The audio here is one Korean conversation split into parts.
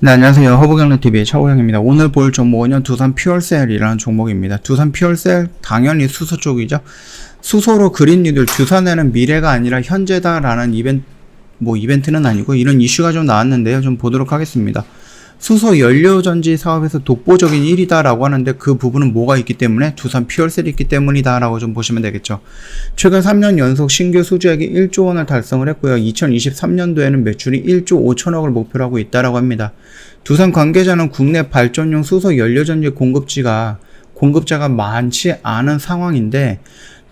네, 안녕하세요. 허브경제TV의 차호영입니다. 오늘 볼 종목은요, 두산 퓨얼셀이라는 종목입니다. 두산 퓨얼셀, 당연히 수소 쪽이죠. 수소로 그린 뉴딜, 두산에는 미래가 아니라 현재다라는 이벤트는 아니고, 이런 이슈가 좀 나왔는데요. 좀 보도록 하겠습니다. 수소 연료전지 사업에서 독보적인 1위다라고 하는데 그 부분은 뭐가 있기 때문에 두산 퓨얼셀이 있기 때문이다라고 좀 보시면 되겠죠. 최근 3년 연속 신규 수주액이 1조 원을 달성을 했고요. 2023년도에는 매출이 1조 5천억을 목표로 하고 있다라고 합니다. 두산 관계자는 국내 발전용 수소 연료전지 공급자가 많지 않은 상황인데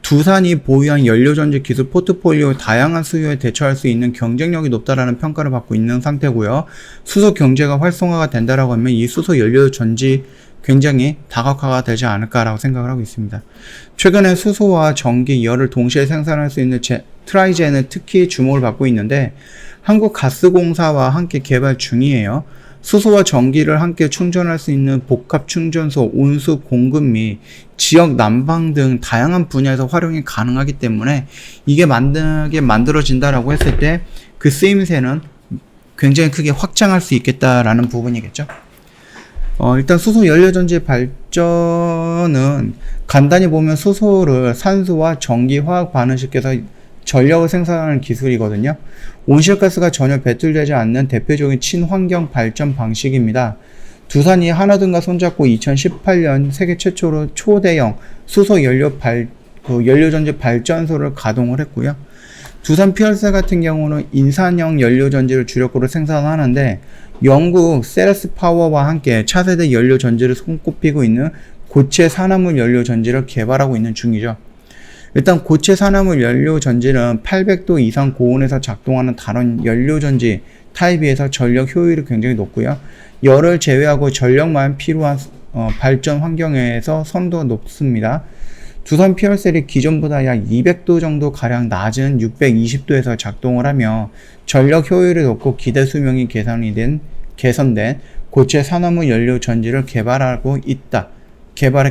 두산이 보유한 연료전지 기술 포트폴리오 다양한 수요에 대처할 수 있는 경쟁력이 높다라는 평가를 받고 있는 상태고요. 수소 경제가 활성화가 된다라고 하면 이 수소 연료전지 굉장히 다각화가 되지 않을까라고 생각을 하고 있습니다. 최근에 수소와 전기, 열을 동시에 생산할 수 있는 트라이젠은 특히 주목을 받고 있는데 한국가스공사와 함께 개발 중이에요. 수소와 전기를 함께 충전할 수 있는 복합 충전소, 온수 공급 및 지역 난방 등 다양한 분야에서 활용이 가능하기 때문에 이게 만들어진다라고 했을 때 그 쓰임새는 굉장히 크게 확장할 수 있겠다라는 부분이겠죠. 일단 수소 연료전지 발전은 간단히 보면 수소를 산소와 전기 화학 반응시켜서 전력을 생산하는 기술이거든요. 온실가스가 전혀 배출되지 않는 대표적인 친환경 발전 방식입니다. 두산이 하나등과 손잡고 2018년 세계 최초로 초대형 수소 연료전지 발전소를 가동을 했고요. 두산 퓨얼셀 같은 경우는 인산형 연료전지를 주력으로 생산하는데 영국 세레스 파워와 함께 차세대 연료전지를 손꼽히고 있는 고체 산화물 연료전지를 개발하고 있는 중이죠. 일단 고체 산화물 연료전지는 800도 이상 고온에서 작동하는 다른 연료전지 타입에 비해서 전력 효율이 굉장히 높고요. 열을 제외하고 전력만 필요한 발전 환경에서 선도가 높습니다. 두산 퓨얼셀이 기존보다 약 200도 정도 가량 낮은 620도에서 작동을 하며 전력 효율이 높고 기대 수명이 개선된 고체 산화물 연료전지를 개발을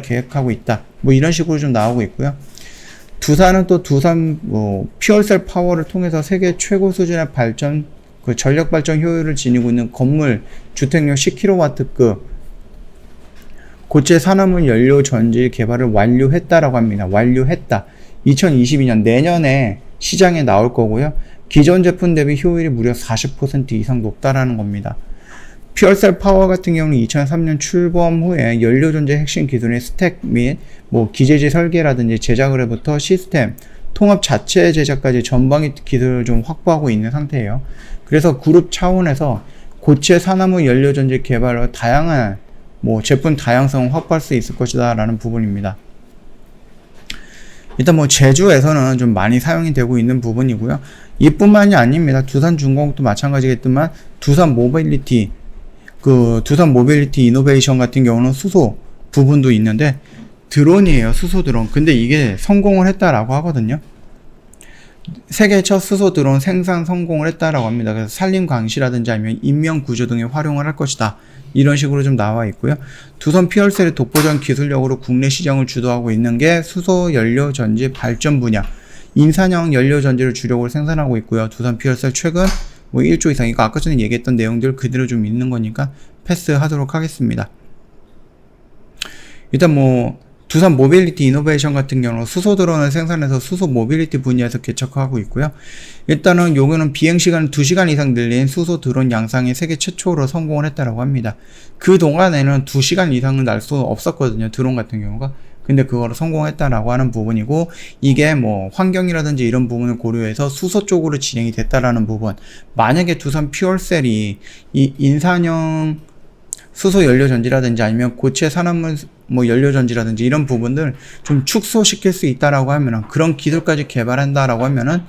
계획하고 있다. 이런 식으로 좀 나오고 있고요. 두산은 또 두산 퓨얼셀 파워를 통해서 세계 최고 수준의 전력 발전 효율을 지니고 있는 건물 주택용 10kW급 고체 산화물 연료 전지 개발을 완료했다라고 합니다. 2022년 내년에 시장에 나올 거고요. 기존 제품 대비 효율이 무려 40% 이상 높다라는 겁니다. 퓨얼셀 파워 같은 경우는 2003년 출범 후에 연료전지 핵심 기술인 스택 및 기재지 설계라든지 제작으로부터 시스템, 통합 자체 제작까지 전방위 기술을 좀 확보하고 있는 상태예요. 그래서 그룹 차원에서 고체 산화물 연료전지 개발로 다양한 제품 다양성을 확보할 수 있을 것이다 라는 부분입니다. 일단 제주에서는 좀 많이 사용이 되고 있는 부분이고요. 이뿐만이 아닙니다. 두산중공업도 마찬가지겠지만 두산 모빌리티 이노베이션 같은 경우는 수소 부분도 있는데 드론이에요. 수소 드론. 근데 이게 성공을 했다라고 하거든요. 세계 첫 수소 드론 생산 성공을 했다라고 합니다. 그래서 산림 광시라든지 아니면 인명 구조 등에 활용을 할 것이다. 이런 식으로 좀 나와 있고요. 두산 퓨얼셀의 독보적 기술력으로 국내 시장을 주도하고 있는 게 수소 연료전지 발전 분야. 인산형 연료전지를 주력으로 생산하고 있고요. 두산 퓨얼셀 최근 1조 이상, 이거 아까 전에 얘기했던 내용들 그대로 좀 있는 거니까 패스하도록 하겠습니다. 일단 두산 모빌리티 이노베이션 같은 경우는 수소 드론을 생산해서 수소 모빌리티 분야에서 개척하고 있고요. 일단은 요거는 비행시간을 2시간 이상 늘린 수소 드론 양상이 세계 최초로 성공을 했다라고 합니다. 그 동안에는 2시간 이상은 날 수 없었거든요. 드론 같은 경우가. 근데 그거를 성공했다라고 하는 부분이고, 이게 환경이라든지 이런 부분을 고려해서 수소 쪽으로 진행이 됐다라는 부분. 만약에 두산 퓨얼셀이 이 인산형 수소 연료전지라든지 아니면 고체 산화물 연료전지라든지 이런 부분들 좀 축소시킬 수 있다라고 하면은, 그런 기술까지 개발한다라고 하면은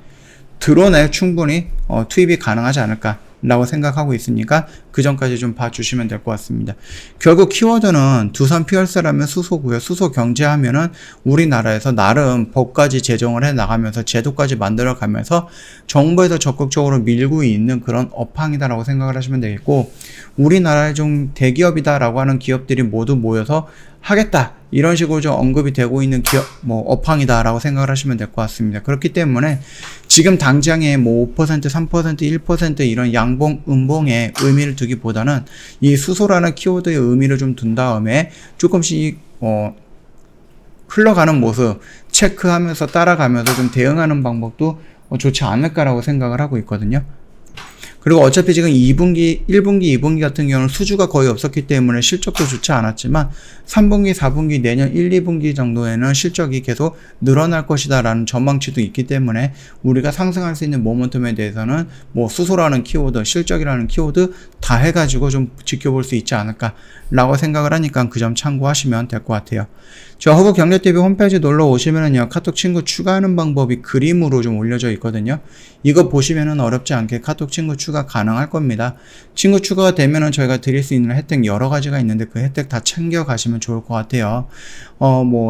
드론에 충분히 투입이 가능하지 않을까라고 생각하고 있으니까 그 전까지 좀 봐주시면 될 것 같습니다. 결국 키워드는 두산 퓨얼셀하면 수소고요. 수소 경제하면은 우리나라에서 나름 법까지 제정을 해 나가면서 제도까지 만들어 가면서 정부에서 적극적으로 밀고 있는 그런 업황이다라고 생각을 하시면 되겠고, 우리나라의 좀 대기업이다라고 하는 기업들이 모두 모여서 하겠다 이런 식으로 좀 언급이 되고 있는 기업, 업황이다라고 생각을 하시면 될 것 같습니다. 그렇기 때문에 지금 당장에 5%, 3%, 1% 이런 양봉, 음봉에 의미를 두기보다는 이 수소라는 키워드의 의미를 좀 둔 다음에 조금씩, 흘러가는 모습 체크하면서 따라가면서 좀 대응하는 방법도 좋지 않을까라고 생각을 하고 있거든요. 그리고 어차피 지금 2분기, 1분기, 2분기 같은 경우는 수주가 거의 없었기 때문에 실적도 좋지 않았지만 3분기, 4분기, 내년 1, 2분기 정도에는 실적이 계속 늘어날 것이다 라는 전망치도 있기 때문에 우리가 상승할 수 있는 모멘텀에 대해서는 수소라는 키워드, 실적이라는 키워드 다 해가지고 좀 지켜볼 수 있지 않을까 라고 생각을 하니까 그 점 참고하시면 될 것 같아요. 저 허브경제TV 홈페이지 놀러 오시면은요, 카톡 친구 추가하는 방법이 그림으로 좀 올려져 있거든요. 이거 보시면은 어렵지 않게 카톡 친구 추가 가능할 겁니다. 친구 추가가 되면은 저희가 드릴 수 있는 혜택 여러 가지가 있는데 그 혜택 다 챙겨 가시면 좋을 것 같아요.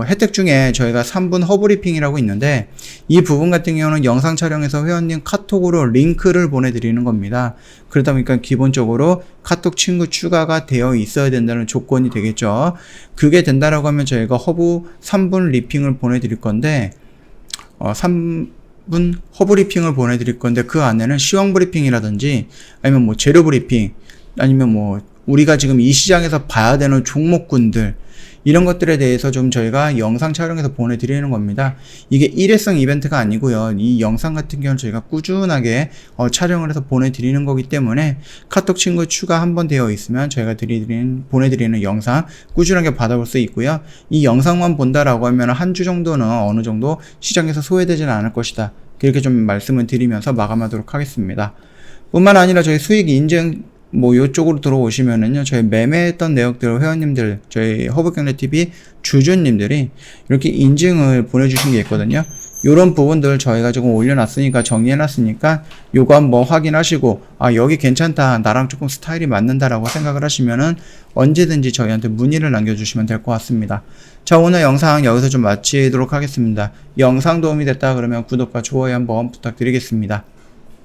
혜택 중에 저희가 3분 허브리핑이라고 있는데 이 부분 같은 경우는 영상 촬영해서 회원님 카톡으로 링크를 보내드리는 겁니다. 그러다 보니까 기본적으로 카톡 친구 추가가 되어 있어야 된다는 조건이 되겠죠. 그게 된다라고 하면 저희가 허브 3분 리핑을 보내드릴 건데 3분 허브 리핑을 보내드릴 건데 그 안에는 시황 브리핑이라든지 아니면 재료 브리핑 아니면 우리가 지금 이 시장에서 봐야 되는 종목군들 이런 것들에 대해서 좀 저희가 영상 촬영해서 보내드리는 겁니다. 이게 일회성 이벤트가 아니고요. 이 영상 같은 경우는 저희가 꾸준하게 촬영을 해서 보내드리는 거기 때문에 카톡 친구 추가 한번 되어 있으면 저희가 보내드리는 영상 꾸준하게 받아볼 수 있고요. 이 영상만 본다라고 하면 한 주 정도는 어느 정도 시장에서 소외되지는 않을 것이다. 그렇게 좀 말씀을 드리면서 마감하도록 하겠습니다. 뿐만 아니라 저희 수익 인증 요쪽으로 들어오시면은요, 저희 매매했던 내역들 회원님들, 저희 허브경제TV 주주님들이 이렇게 인증을 보내주신 게 있거든요. 요런 부분들 저희가 조금 올려놨으니까, 정리해놨으니까, 요거 한번 확인하시고, 여기 괜찮다, 나랑 조금 스타일이 맞는다라고 생각을 하시면은 언제든지 저희한테 문의를 남겨주시면 될 것 같습니다. 자, 오늘 영상 여기서 좀 마치도록 하겠습니다. 영상 도움이 됐다 그러면 구독과 좋아요 한번 부탁드리겠습니다.